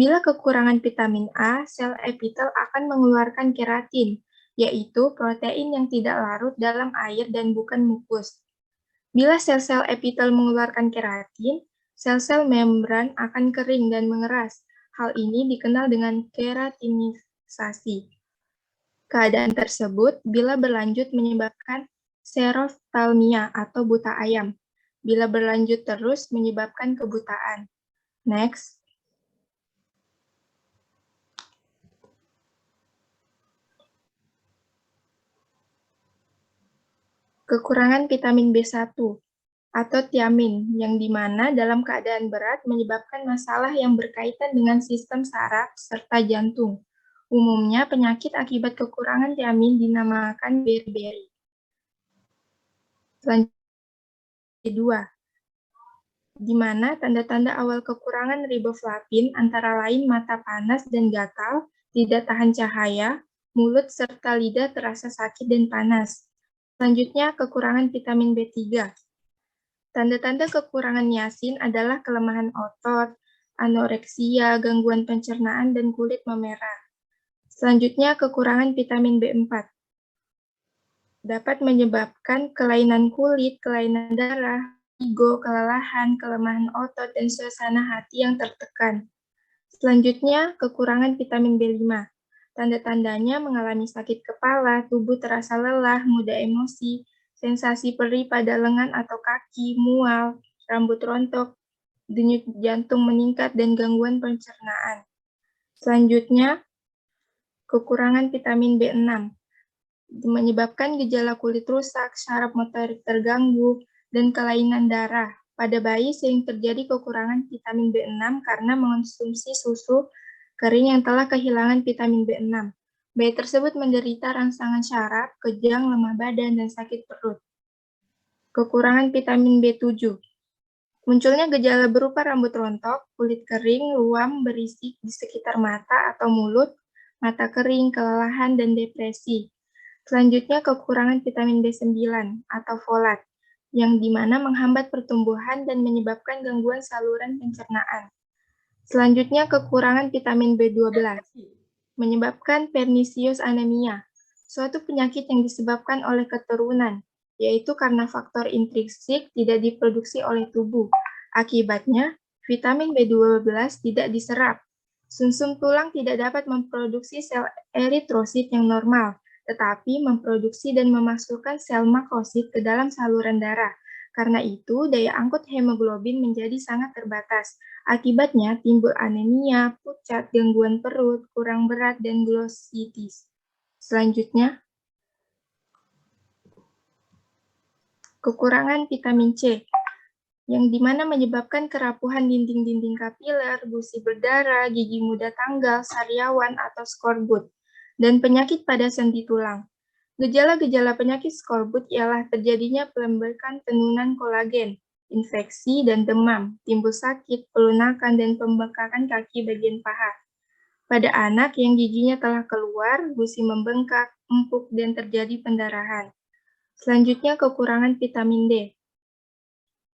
Bila kekurangan vitamin A, sel epitel akan mengeluarkan keratin, yaitu protein yang tidak larut dalam air dan bukan mukus. Bila sel-sel epitel mengeluarkan keratin, sel-sel membran akan kering dan mengeras. Hal ini dikenal dengan keratinisasi. Keadaan tersebut bila berlanjut menyebabkan xeroftalmia atau buta ayam. Bila berlanjut terus menyebabkan kebutaan. Next. Kekurangan vitamin B1 atau tiamin, yang dimana dalam keadaan berat menyebabkan masalah yang berkaitan dengan sistem saraf serta jantung. Umumnya, penyakit akibat kekurangan tiamin dinamakan beriberi. Selanjutnya, kedua, di mana tanda-tanda awal kekurangan riboflavin antara lain mata panas dan gatal, tidak tahan cahaya, mulut serta lidah terasa sakit dan panas. Selanjutnya, kekurangan vitamin B3. Tanda-tanda kekurangan niacin adalah kelemahan otot, anoreksia, gangguan pencernaan, dan kulit memerah. Selanjutnya, kekurangan vitamin B4 dapat menyebabkan kelainan kulit, kelainan darah, ego, kelelahan, kelemahan otot, dan suasana hati yang tertekan. Selanjutnya, kekurangan vitamin B5. Tanda-tandanya mengalami sakit kepala, tubuh terasa lelah, mudah emosi, sensasi perih pada lengan atau kaki, mual, rambut rontok, denyut jantung meningkat, dan gangguan pencernaan. Selanjutnya, kekurangan vitamin B6 menyebabkan gejala kulit rusak, saraf motorik terganggu, dan kelainan darah. Pada bayi sering terjadi kekurangan vitamin B6 karena mengonsumsi susu kering yang telah kehilangan vitamin B6. Bayi tersebut menderita rangsangan syaraf, kejang, lemah badan, dan sakit perut. Kekurangan vitamin B7. Munculnya gejala berupa rambut rontok, kulit kering, ruam, berisik di sekitar mata atau mulut, mata kering, kelelahan, dan depresi. Selanjutnya, kekurangan vitamin B9 atau folat, yang dimana menghambat pertumbuhan dan menyebabkan gangguan saluran pencernaan. Selanjutnya, kekurangan vitamin B12, menyebabkan pernicious anemia, suatu penyakit yang disebabkan oleh keturunan, yaitu karena faktor intrinsik tidak diproduksi oleh tubuh. Akibatnya, vitamin B12 tidak diserap. Sumsum tulang tidak dapat memproduksi sel eritrosit yang normal, tetapi memproduksi dan memasukkan sel makrosit ke dalam saluran darah. Karena itu, daya angkut hemoglobin menjadi sangat terbatas. Akibatnya, timbul anemia, pucat, gangguan perut, kurang berat, dan glossitis. Selanjutnya, kekurangan vitamin C, yang dimana menyebabkan kerapuhan dinding-dinding kapiler, gusi berdarah, gigi mudah tanggal, sariawan, atau skorbut, dan penyakit pada sendi tulang. Gejala-gejala penyakit skorbut ialah terjadinya pelembakan tenunan kolagen, infeksi dan demam, timbul sakit, pelunakan, dan pembengkakan kaki bagian paha. Pada anak yang giginya telah keluar, gusi membengkak, empuk, dan terjadi pendarahan. Selanjutnya, kekurangan vitamin D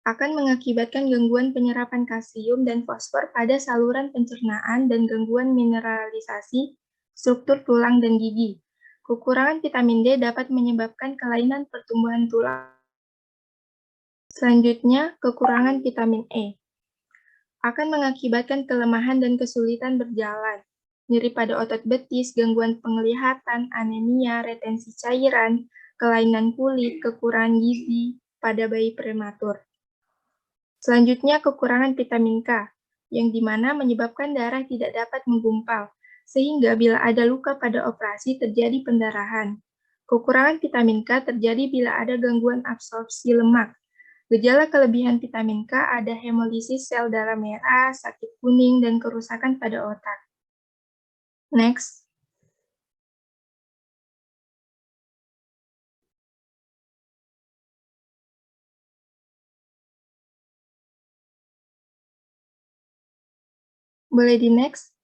akan mengakibatkan gangguan penyerapan kalsium dan fosfor pada saluran pencernaan dan gangguan mineralisasi struktur tulang dan gigi. Kekurangan vitamin D dapat menyebabkan kelainan pertumbuhan tulang. Selanjutnya, kekurangan vitamin E akan mengakibatkan kelemahan dan kesulitan berjalan, nyeri pada otot betis, gangguan penglihatan, anemia, retensi cairan, kelainan kulit, kekurangan gizi pada bayi prematur. Selanjutnya, kekurangan vitamin K, yang dimana menyebabkan darah tidak dapat menggumpal, sehingga bila ada luka pada operasi terjadi pendarahan. Kekurangan vitamin K terjadi bila ada gangguan absorpsi lemak. Gejala kelebihan vitamin K ada hemolisis sel darah merah, sakit kuning, dan kerusakan pada otak. Next. Boleh di next?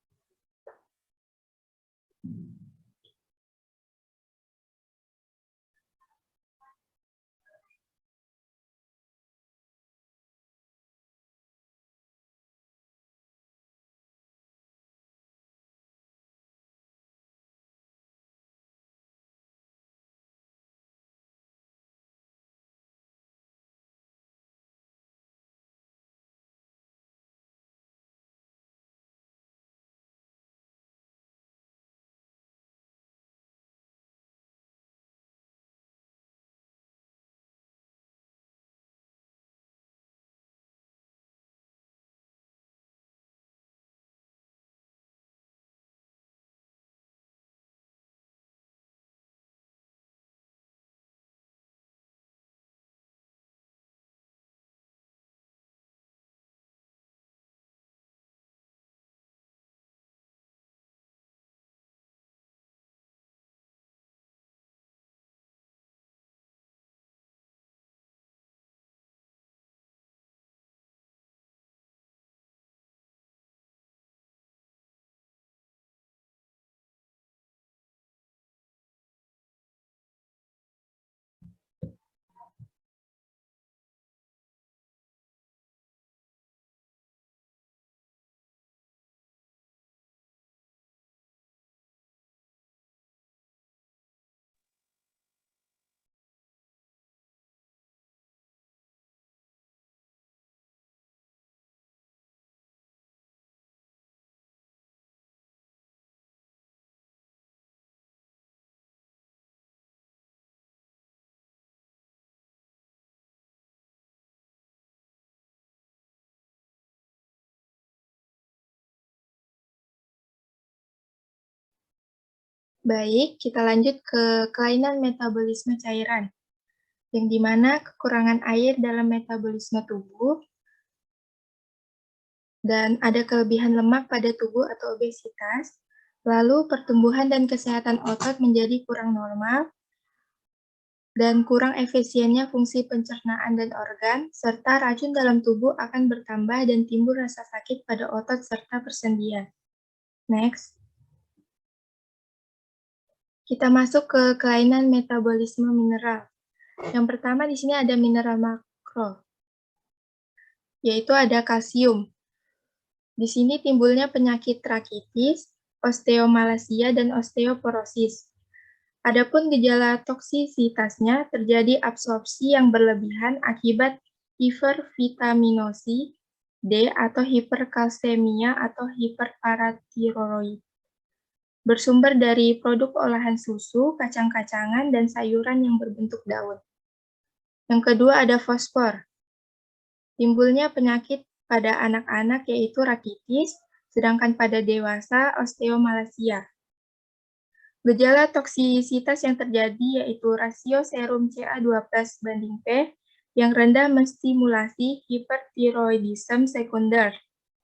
Baik, kita lanjut ke kelainan metabolisme cairan, yang dimana kekurangan air dalam metabolisme tubuh dan ada kelebihan lemak pada tubuh atau obesitas, lalu pertumbuhan dan kesehatan otot menjadi kurang normal, dan kurang efisiennya fungsi pencernaan dan organ, serta racun dalam tubuh akan bertambah dan timbul rasa sakit pada otot serta persendian. Next. Kita masuk ke kelainan metabolisme mineral. Yang pertama di sini ada mineral makro, yaitu ada kalsium. Di sini timbulnya penyakit rakitis, osteomalacia, dan osteoporosis. Adapun gejala toksisitasnya terjadi absorpsi yang berlebihan akibat hipervitaminosi D atau hiperkalsemia atau hiperparatiroid. Bersumber dari produk olahan susu, kacang-kacangan, dan sayuran yang berbentuk daun. Yang kedua ada fosfor. Timbulnya penyakit pada anak-anak yaitu rakitis, sedangkan pada dewasa osteomalacia. Gejala toksisitas yang terjadi yaitu rasio serum Ca12+P yang rendah menstimulasi hipertiroidisme sekunder,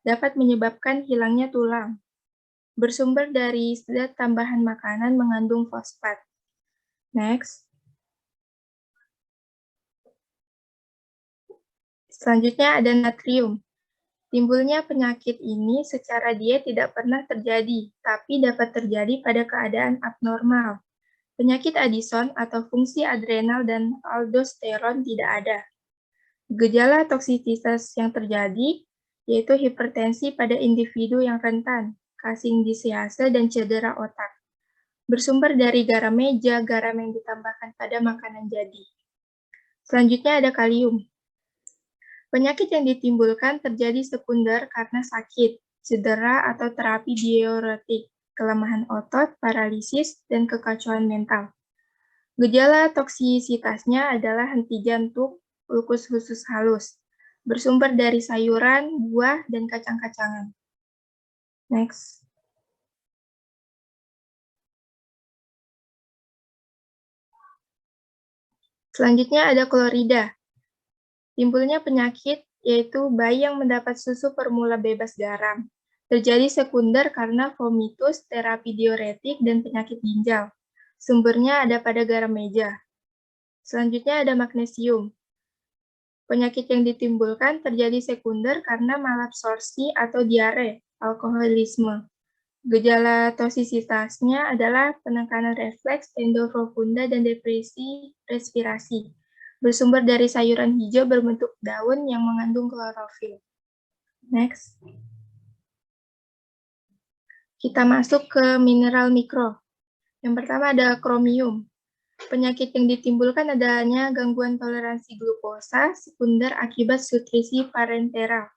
dapat menyebabkan hilangnya tulang. Bersumber dari zat tambahan makanan mengandung fosfat. Next. Selanjutnya ada natrium. Timbulnya penyakit ini secara diet tidak pernah terjadi, tapi dapat terjadi pada keadaan abnormal. Penyakit Addison atau fungsi adrenal dan aldosteron tidak ada. Gejala toksisitas yang terjadi yaitu hipertensi pada individu yang rentan, kasing disease, dan cedera otak. Bersumber dari garam meja, garam yang ditambahkan pada makanan jadi. Selanjutnya ada kalium. Penyakit yang ditimbulkan terjadi sekunder karena sakit, cedera, atau terapi diuretik, kelemahan otot, paralisis, dan kekacauan mental. Gejala toksisitasnya adalah henti jantung, ulkus khusus halus, bersumber dari sayuran, buah, dan kacang-kacangan. Next. Selanjutnya ada klorida. Timbulnya penyakit yaitu bayi yang mendapat susu formula bebas garam. Terjadi sekunder karena vomitus, terapi diuretik, dan penyakit ginjal. Sumbernya ada pada garam meja. Selanjutnya ada magnesium. Penyakit yang ditimbulkan terjadi sekunder karena malabsorpsi atau diare, alkoholisme. Gejala toksisitasnya adalah penekanan refleks, tendo profunda, dan depresi respirasi. Bersumber dari sayuran hijau berbentuk daun yang mengandung klorofil. Next. Kita masuk ke mineral mikro. Yang pertama ada kromium. Penyakit yang ditimbulkan adanya gangguan toleransi glukosa sekunder akibat nutrisi parenteral.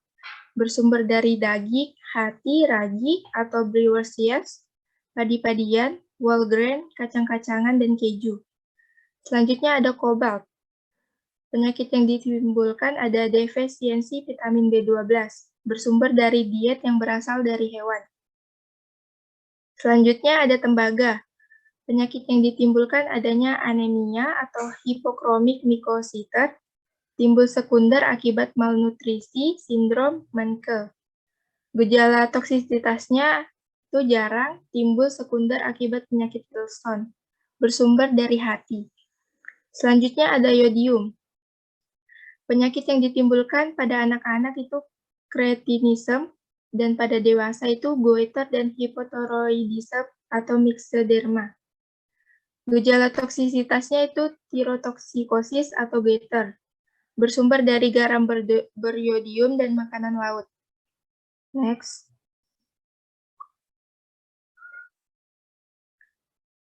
Bersumber dari daging, hati, ragi, atau brewer's yeast, padi-padian, whole grain, kacang-kacangan, dan keju. Selanjutnya ada kobalt. Penyakit yang ditimbulkan ada defisiensi vitamin B12, bersumber dari diet yang berasal dari hewan. Selanjutnya ada tembaga. Penyakit yang ditimbulkan adanya anemia atau hipokromik mikositer, timbul sekunder akibat malnutrisi, sindrom Menke. Gejala toksisitasnya itu jarang, timbul sekunder akibat penyakit Wilson, bersumber dari hati. Selanjutnya ada yodium. Penyakit yang ditimbulkan pada anak-anak itu kretinisme, dan pada dewasa itu goiter dan hipothyroidisme atau myxoderma. Gejala toksisitasnya itu tirotoksikosis atau goiter, bersumber dari garam beriodium dan makanan laut. Next.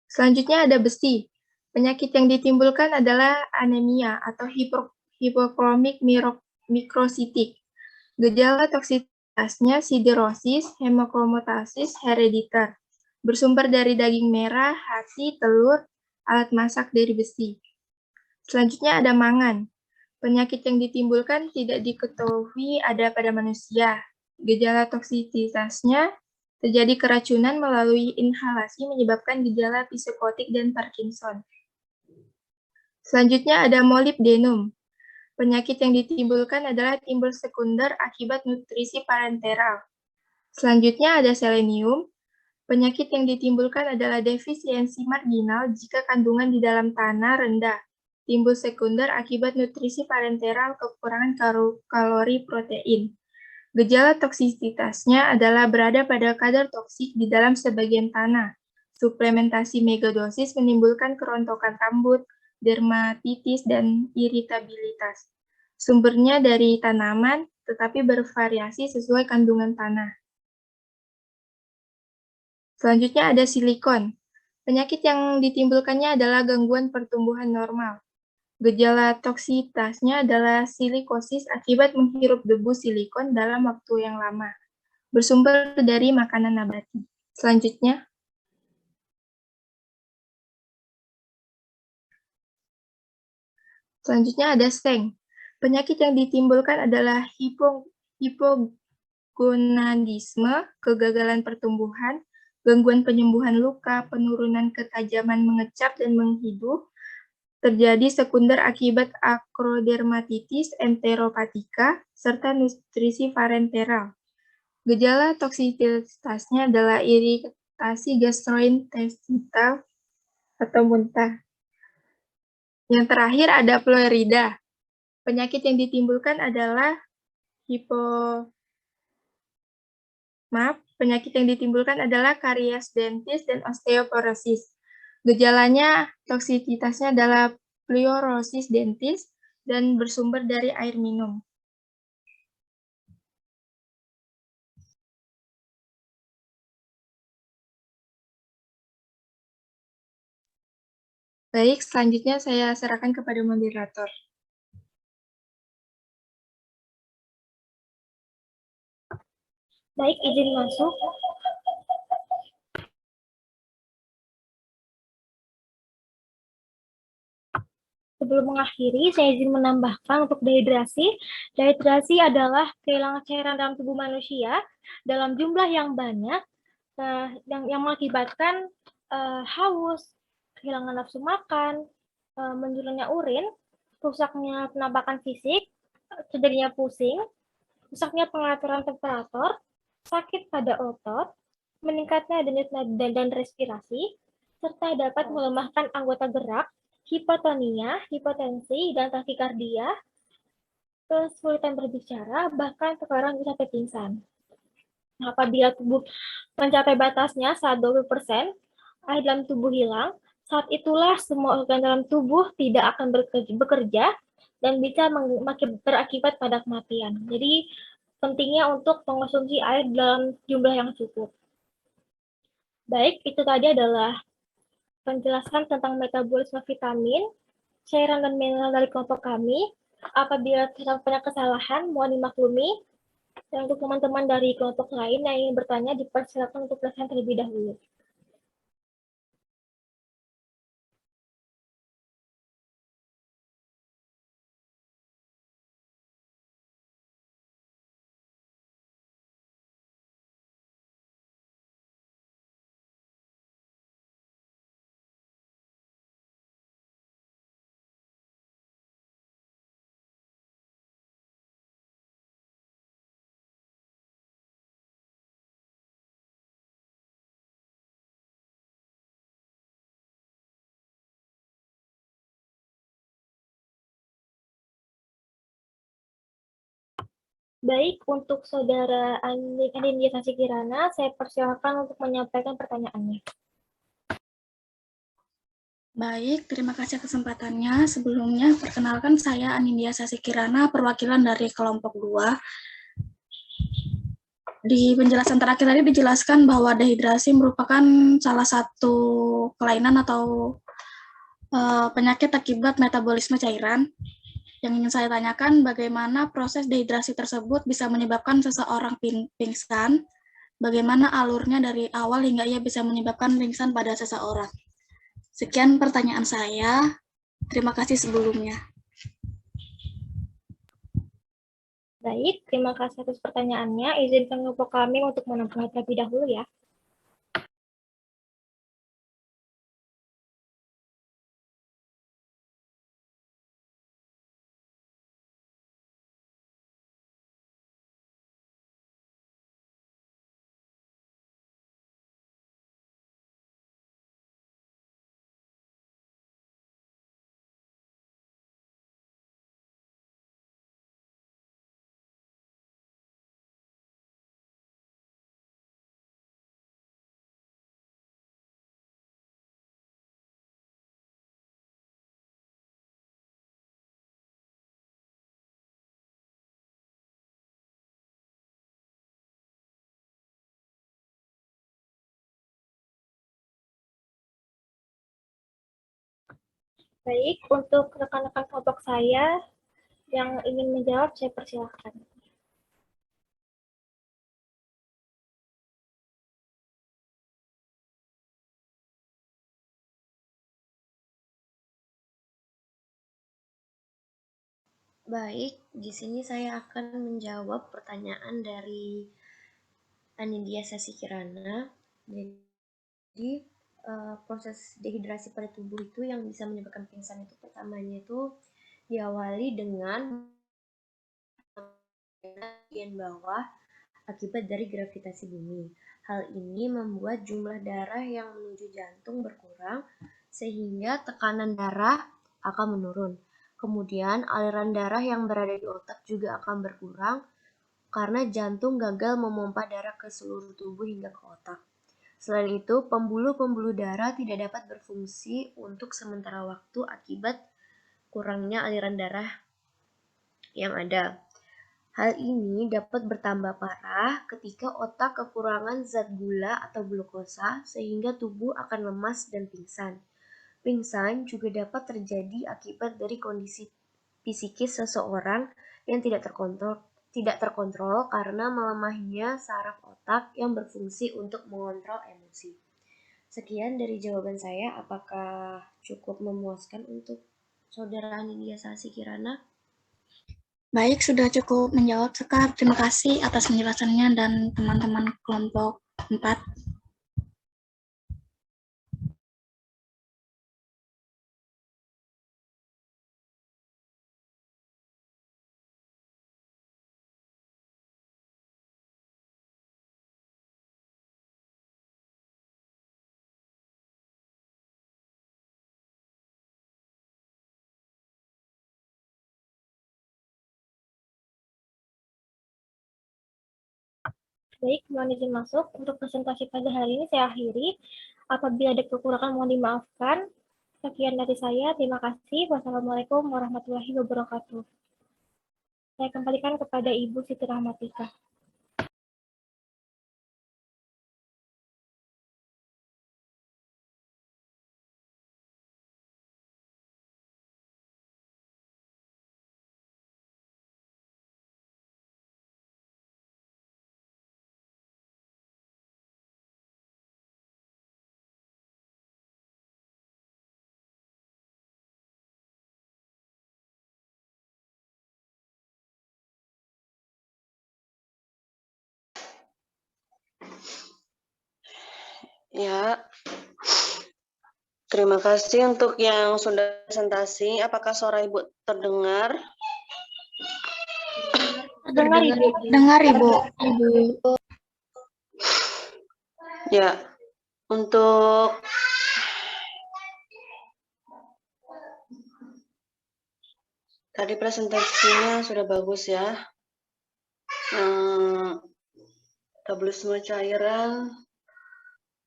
Selanjutnya ada besi. Penyakit yang ditimbulkan adalah anemia atau hipokromik mikrositik. Gejala toksisitasnya siderosis, hemokromatosis herediter. Bersumber dari daging merah, hati, telur, alat masak dari besi. Selanjutnya ada mangan. Penyakit yang ditimbulkan tidak diketahui ada pada manusia. Gejala toksisitasnya Terjadi keracunan melalui inhalasi menyebabkan gejala psikotik dan Parkinson. Selanjutnya ada molybdenum. Penyakit yang ditimbulkan adalah timbul sekunder akibat nutrisi parenteral. Selanjutnya ada selenium. Penyakit yang ditimbulkan adalah defisiensi marginal jika kandungan di dalam tanah rendah. Timbul sekunder akibat nutrisi parenteral kekurangan kalori protein. Gejala toksisitasnya adalah berada pada kadar toksik di dalam sebagian tanah. Suplementasi megadosis menimbulkan kerontokan rambut, dermatitis, dan iritabilitas. Sumbernya dari tanaman, tetapi bervariasi sesuai kandungan tanah. Selanjutnya ada silikon. Penyakit yang ditimbulkannya adalah gangguan pertumbuhan normal. Gejala toksisitasnya adalah silikosis akibat menghirup debu silikon dalam waktu yang lama, bersumber dari makanan nabati. Selanjutnya ada seng. Penyakit yang ditimbulkan adalah hipogonadisme, kegagalan pertumbuhan, gangguan penyembuhan luka, penurunan ketajaman mengecap dan menghidu, terjadi sekunder akibat akrodermatitis enteropatika, serta nutrisi parenteral. Gejala toksisitasnya adalah iritasi gastrointestinal atau muntah. Yang terakhir ada Florida. Penyakit yang ditimbulkan adalah karies dentis dan osteoporosis. Gejalanya toksisitasnya adalah fluorosis dentis dan bersumber dari air minum. Baik, selanjutnya saya serahkan kepada moderator. Baik, izin masuk. Sebelum mengakhiri, saya izin menambahkan untuk dehidrasi. Dehidrasi adalah kehilangan cairan dalam tubuh manusia dalam jumlah yang banyak, yang mengakibatkan haus, kehilangan nafsu makan, menurunnya urin, rusaknya penampakan fisik, terjadinya pusing, rusaknya pengaturan temperatur, sakit pada otot, meningkatnya denyut nadi dan respirasi, serta dapat melemahkan anggota gerak, hipotonia, hipotensi, dan takikardia, kesulitan berbicara, bahkan sekarang bisa pingsan. Apabila tubuh mencapai batasnya saat 20%, air dalam tubuh hilang, saat itulah semua organ dalam tubuh tidak akan bekerja dan bisa berakibat pada kematian. Jadi pentingnya untuk mengonsumsi air dalam jumlah yang cukup. Baik, itu tadi adalah penjelasan tentang metabolisme vitamin, cairan dan mineral dari kelompok kami. Apabila terdapat kesalahan, mohon dimaklumi. Dan untuk teman-teman dari kelompok lain yang ingin bertanya, dipersilakan untuk bertanya terlebih dahulu. Baik, untuk Saudara Anindya Sasi Kirana, saya persilakan untuk menyampaikan pertanyaannya. Baik, terima kasih kesempatannya. Sebelumnya, perkenalkan saya Anindya Sasi Kirana, perwakilan dari kelompok 2. Di penjelasan terakhir tadi dijelaskan bahwa dehidrasi merupakan salah satu kelainan atau penyakit akibat metabolisme cairan. Yang ingin saya tanyakan, bagaimana proses dehidrasi tersebut bisa menyebabkan seseorang pingsan, bagaimana alurnya dari awal hingga ia bisa menyebabkan pingsan pada seseorang. Sekian pertanyaan saya. Terima kasih sebelumnya. Baik, terima kasih atas pertanyaannya. Izinkan kelompok kami untuk menambahkan terlebih dahulu ya. Baik, untuk rekan-rekan kelompok saya yang ingin menjawab, saya persilahkan. Baik, di sini saya akan menjawab pertanyaan dari Anindya Sasikirana. Jadi, proses dehidrasi pada tubuh itu yang bisa menyebabkan pingsan itu pertamanya itu diawali dengan bagian bawah akibat dari gravitasi bumi. Hal ini membuat jumlah darah yang menuju jantung berkurang sehingga tekanan darah akan menurun. Kemudian aliran darah yang berada di otak juga akan berkurang karena jantung gagal memompa darah ke seluruh tubuh hingga ke otak. Selain itu, pembuluh-pembuluh darah tidak dapat berfungsi untuk sementara waktu akibat kurangnya aliran darah yang ada. Hal ini dapat bertambah parah ketika otak kekurangan zat gula atau glukosa sehingga tubuh akan lemas dan pingsan. Pingsan juga dapat terjadi akibat dari kondisi psikis seseorang yang tidak terkontrol karena melemahnya saraf otak yang berfungsi untuk mengontrol emosi. Sekian dari jawaban saya. Apakah cukup memuaskan untuk Saudara Anindya Sasikirana? Baik, sudah cukup menjawab, Sekar. Terima kasih atas penjelasannya dan teman-teman kelompok 4. Baik, mohon izin masuk. Untuk presentasi pada hari ini saya akhiri. Apabila ada kekurangan mohon dimaafkan. Sekian dari saya. Terima kasih. Wassalamualaikum warahmatullahi wabarakatuh. Saya kembalikan kepada Ibu Siti Rahmatika. Ya, terima kasih untuk yang sudah presentasi. Apakah suara Ibu terdengar? Terdengar, Ibu. Dengar, Ibu. Ya, untuk tadi presentasinya sudah bagus ya. Metabolisme cairan,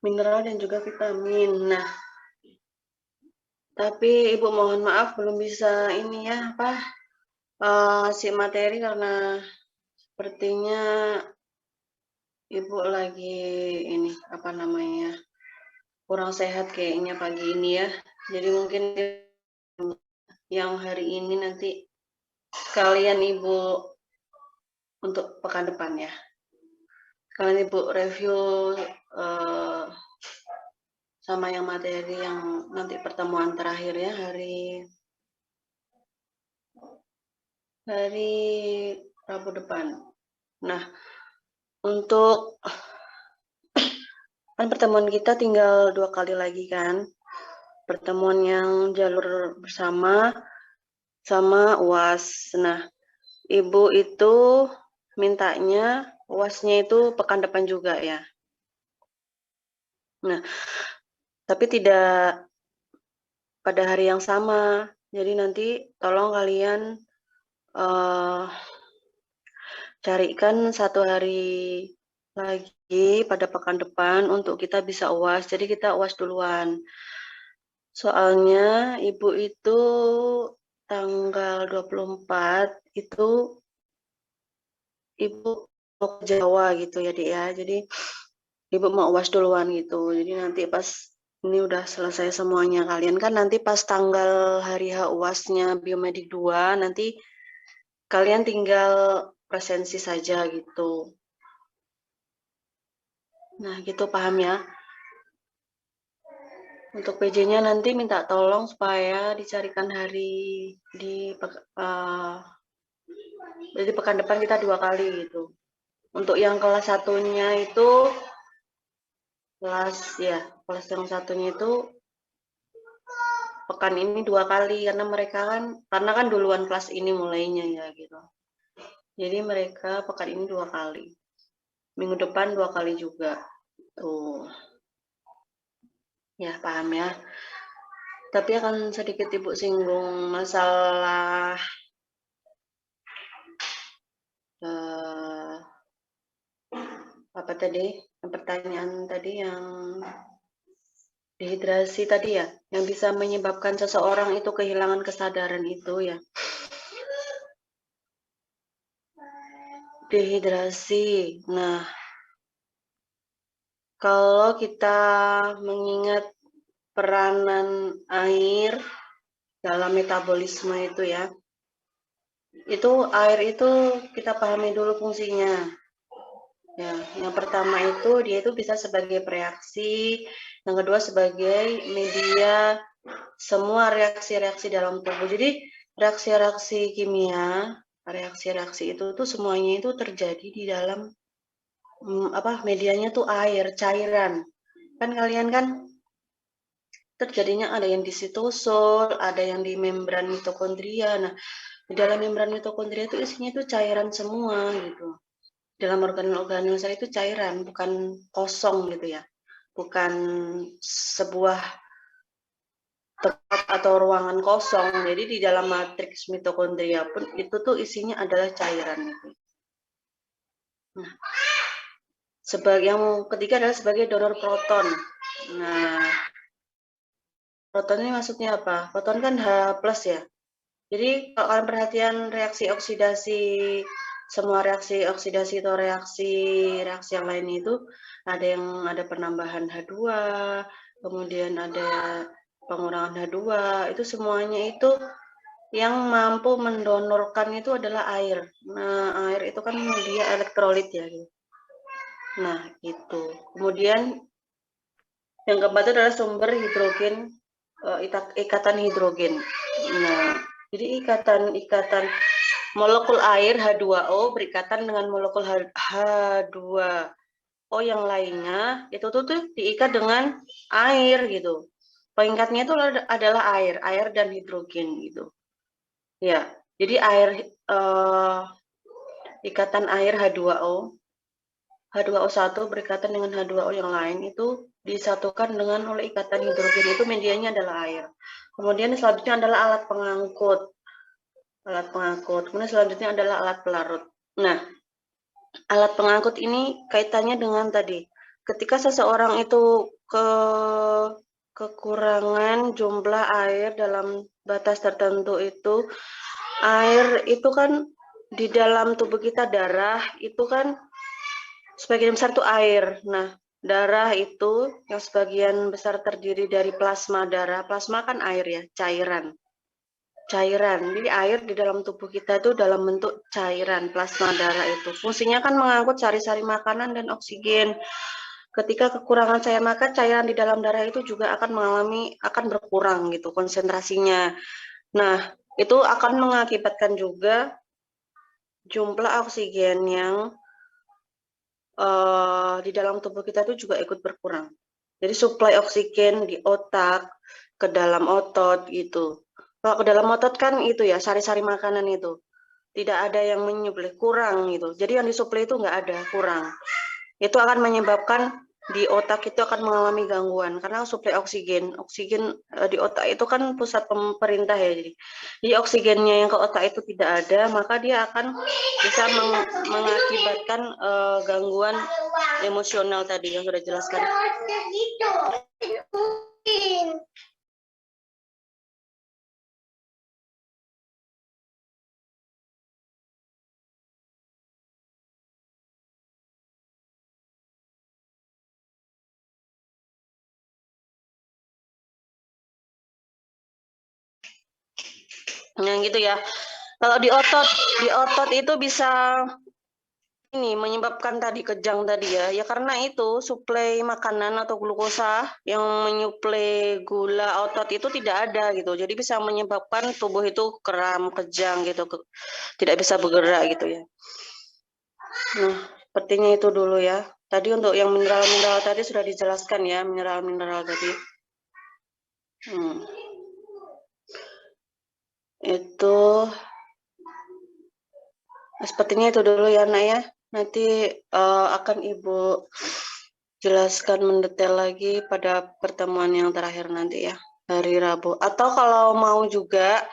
mineral dan juga vitamin. Nah, tapi Ibu mohon maaf belum bisa ini ya si materi karena sepertinya Ibu lagi ini kurang sehat kayaknya pagi ini ya. Jadi mungkin yang hari ini nanti sekalian Ibu untuk pekan depan ya. Kalian Ibu review sama yang materi yang nanti pertemuan terakhir ya hari Rabu depan. Nah, untuk kan pertemuan kita tinggal 2 kali lagi kan. Pertemuan yang jalur bersama sama UAS. Nah, Ibu itu mintanya UASnya itu pekan depan juga ya. Nah, tapi tidak pada hari yang sama. Jadi nanti tolong kalian carikan 1 hari lagi pada pekan depan untuk kita bisa UAS. Jadi kita UAS duluan. Soalnya Ibu itu tanggal 24 itu Ibu mau ke Jawa gitu ya, Dik ya. Jadi Ibu mau UAS duluan gitu. Jadi nanti pas ini udah selesai semuanya kalian kan nanti pas tanggal hari H UASnya Biomedik 2 nanti kalian tinggal presensi saja gitu. Nah, gitu paham ya. Untuk PJ-nya nanti minta tolong supaya dicarikan hari jadi pekan depan kita 2 kali gitu. Untuk yang kelas 1-nya itu kelas yang satunya itu pekan ini 2 kali karena kan duluan kelas ini mulainya ya gitu. Jadi mereka pekan ini 2 kali. Minggu depan 2 kali juga. Tuh. Ya, paham ya. Tapi akan sedikit Ibu singgung masalah apa tadi? Pertanyaan tadi yang dehidrasi tadi ya, yang bisa menyebabkan seseorang itu kehilangan kesadaran itu ya. Dehidrasi. Nah, kalau kita mengingat peranan air dalam metabolisme itu ya, air itu kita pahami dulu fungsinya. Ya, yang pertama itu dia itu bisa sebagai pereaksi, yang kedua sebagai media semua reaksi-reaksi dalam tubuh. Jadi reaksi-reaksi kimia, reaksi-reaksi itu tuh semuanya itu terjadi di dalam medianya tuh air, cairan. Kan kalian kan terjadinya ada yang di sitosol, ada yang di membran mitokondria. Nah, di dalam membran mitokondria itu isinya itu cairan semua gitu. Dalam organel-organel sel itu cairan, bukan kosong gitu ya. Bukan sebuah tempat atau ruangan kosong. Jadi di dalam matriks mitokondria pun itu tuh isinya adalah cairan gitu. Nah, yang ketiga adalah sebagai donor proton. Nah, proton ini maksudnya apa? Proton kan H+ ya. Jadi kalau kalian perhatian reaksi oksidasi, semua reaksi oksidasi atau reaksi yang lain itu ada penambahan H2, kemudian ada pengurangan H2, itu semuanya itu yang mampu mendonorkan itu adalah air. Nah, air itu kan media elektrolit ya. Nah, itu. Kemudian yang keempat itu adalah sumber hidrogen, ikatan hidrogen. Nah, jadi ikatan molekul air H2O berikatan dengan molekul H2O yang lainnya itu tuh diikat dengan air gitu. Pengikatnya itu adalah air dan hidrogen gitu. Ya, jadi ikatan air H2O1 berikatan dengan H2O yang lain itu disatukan oleh ikatan hidrogen, itu medianya adalah air. Kemudian selanjutnya adalah alat pengangkut. Kemudian selanjutnya adalah alat pelarut. Nah, alat pengangkut ini kaitannya dengan tadi. Ketika seseorang itu kekurangan jumlah air dalam batas tertentu itu, air itu kan di dalam tubuh kita, darah itu kan sebagian besar itu air. Nah, darah itu yang sebagian besar terdiri dari plasma darah. Plasma kan air ya, cairan. Jadi air di dalam tubuh kita itu dalam bentuk cairan, plasma darah itu. Fungsinya kan mengangkut sari-sari makanan dan oksigen. Ketika kekurangan cairan di dalam darah itu juga akan berkurang gitu konsentrasinya. Nah, itu akan mengakibatkan juga jumlah oksigen yang di dalam tubuh kita itu juga ikut berkurang. Jadi suplai oksigen di otak, ke dalam otot gitu. Kalau ke dalam otot kan itu ya, sari-sari makanan itu. Tidak ada yang menyuplai, kurang gitu. Jadi yang disuplai itu nggak ada, kurang. Itu akan menyebabkan di otak itu akan mengalami gangguan karena suplai oksigen di otak itu kan pusat pemerintah ya, jadi oksigennya yang ke otak itu tidak ada, maka dia akan bisa mengakibatkan gangguan emosional tadi yang sudah dijelaskan. Yang gitu ya. Kalau di otot itu bisa ini menyebabkan tadi kejang tadi ya. Ya karena itu suplai makanan atau glukosa yang menyuplai gula otot itu tidak ada gitu. Jadi bisa menyebabkan tubuh itu kram, kejang gitu, tidak bisa bergerak gitu ya. Nah, sepertinya itu dulu ya. Tadi untuk yang mineral-mineral tadi sudah dijelaskan ya, mineral-mineral tadi. Itu sepertinya itu dulu ya Nak ya. Nanti akan Ibu jelaskan mendetail lagi pada pertemuan yang terakhir nanti ya, hari Rabu. Atau kalau mau juga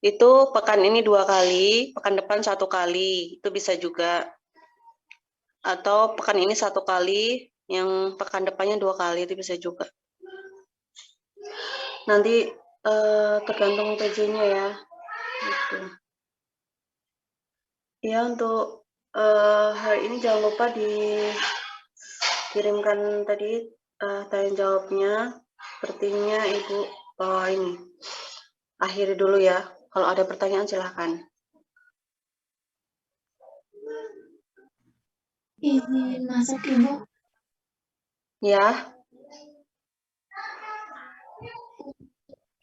itu pekan ini 2 kali, pekan depan 1 kali, itu bisa juga. Atau pekan ini 1 kali, yang pekan depannya 2 kali, itu bisa juga. Nanti tergantung PJ-nya ya. Gitu. Ya untuk hari ini jangan lupa dikirimkan tadi tanya jawabnya. Sepertinya Ibu ini akhiri dulu ya. Kalau ada pertanyaan silahkan. Izin masuk Ibu. Ya.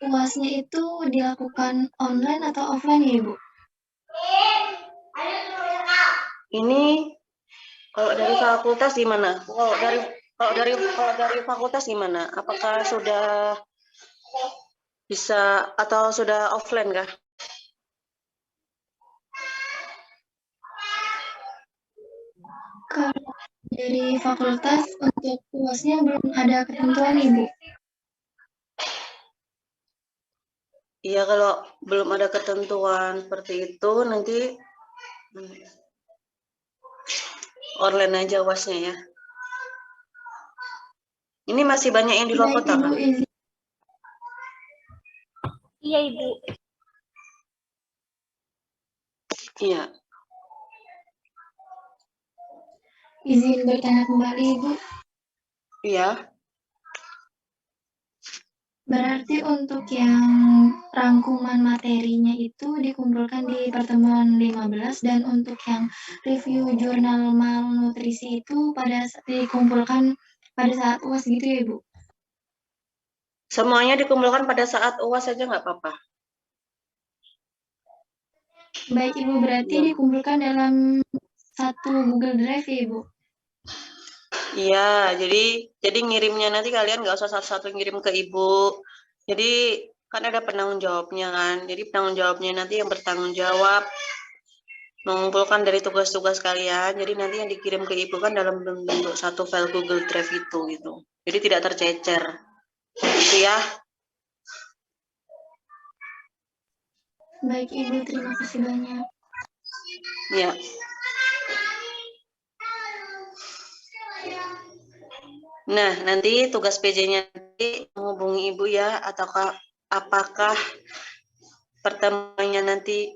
UASnya itu dilakukan online atau offline ya Ibu? Ini kalau dari fakultas gimana? Kalau dari fakultas gimana? Apakah sudah bisa atau sudah offline kah? Kalau dari fakultas untuk UASnya belum ada ketentuan Ibu. Iya, kalau belum ada ketentuan seperti itu nanti online aja UASnya ya. Ini masih banyak yang di luar kota kan? Iya, Ibu. Iya. Izin bertanya kembali Ibu. Iya. Berarti untuk yang rangkuman materinya itu dikumpulkan di pertemuan 15 dan untuk yang review jurnal malnutrisi itu dikumpulkan pada saat UAS gitu ya Ibu? Semuanya dikumpulkan pada saat UAS saja nggak apa-apa. Baik Ibu, berarti dikumpulkan dalam satu Google Drive ya Ibu? Iya, jadi ngirimnya nanti kalian nggak usah satu-satu ngirim ke Ibu. Jadi kan ada penanggung jawabnya kan. Jadi penanggung jawabnya nanti yang bertanggung jawab mengumpulkan dari tugas-tugas kalian. Jadi nanti yang dikirim ke Ibu kan dalam bentuk satu file Google Drive itu gitu. Jadi tidak tercecer. Gitu ya. Baik Ibu, terima kasih banyak. Ya. Nah, nanti tugas PJ-nya nanti menghubungi Ibu ya, ataukah apakah pertemuannya nanti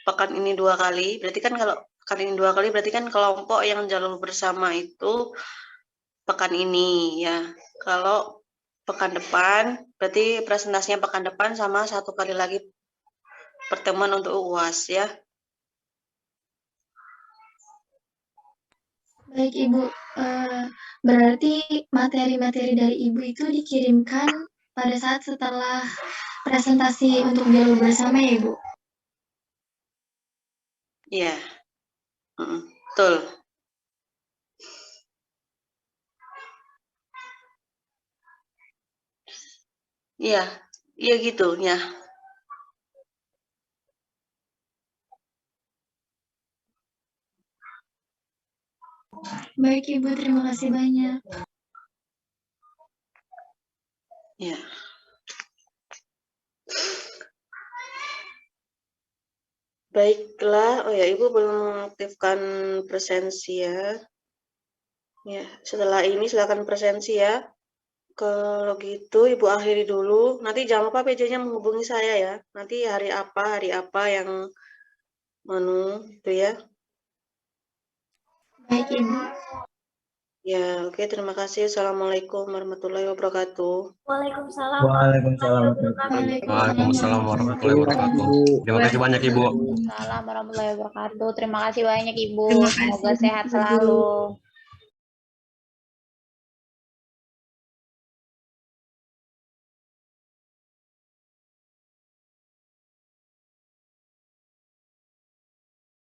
pekan ini 2 kali. Berarti kan kalau pekan ini 2 kali, berarti kan kelompok yang jalur bersama itu pekan ini ya. Kalau pekan depan, berarti presentasinya pekan depan sama 1 kali lagi pertemuan untuk UAS ya. Baik Ibu, berarti materi-materi dari Ibu itu dikirimkan pada saat setelah presentasi untuk jalur bersama ya Ibu? Iya. Betul. Iya, iya gitu ya. Baik Ibu, terima kasih banyak. Ya. Baiklah, oh ya Ibu belum mengaktifkan presensi ya. Ya, setelah ini silakan presensi ya. Kalau gitu Ibu akhiri dulu. Nanti jangan lupa PJ-nya menghubungi saya ya. Nanti hari apa yang itu ya. Baik Ibu. Ya, oke, terima kasih. Assalamualaikum warahmatullahi wabarakatuh. Waalaikumsalam. Waalaikumsalam. Waalaikumsalam warahmatullahi wabarakatuh. Terima kasih banyak Ibu. Waalaikumsalam warahmatullahi wabarakatuh. Terima kasih banyak Ibu. Terima kasih. Semoga sehat selalu.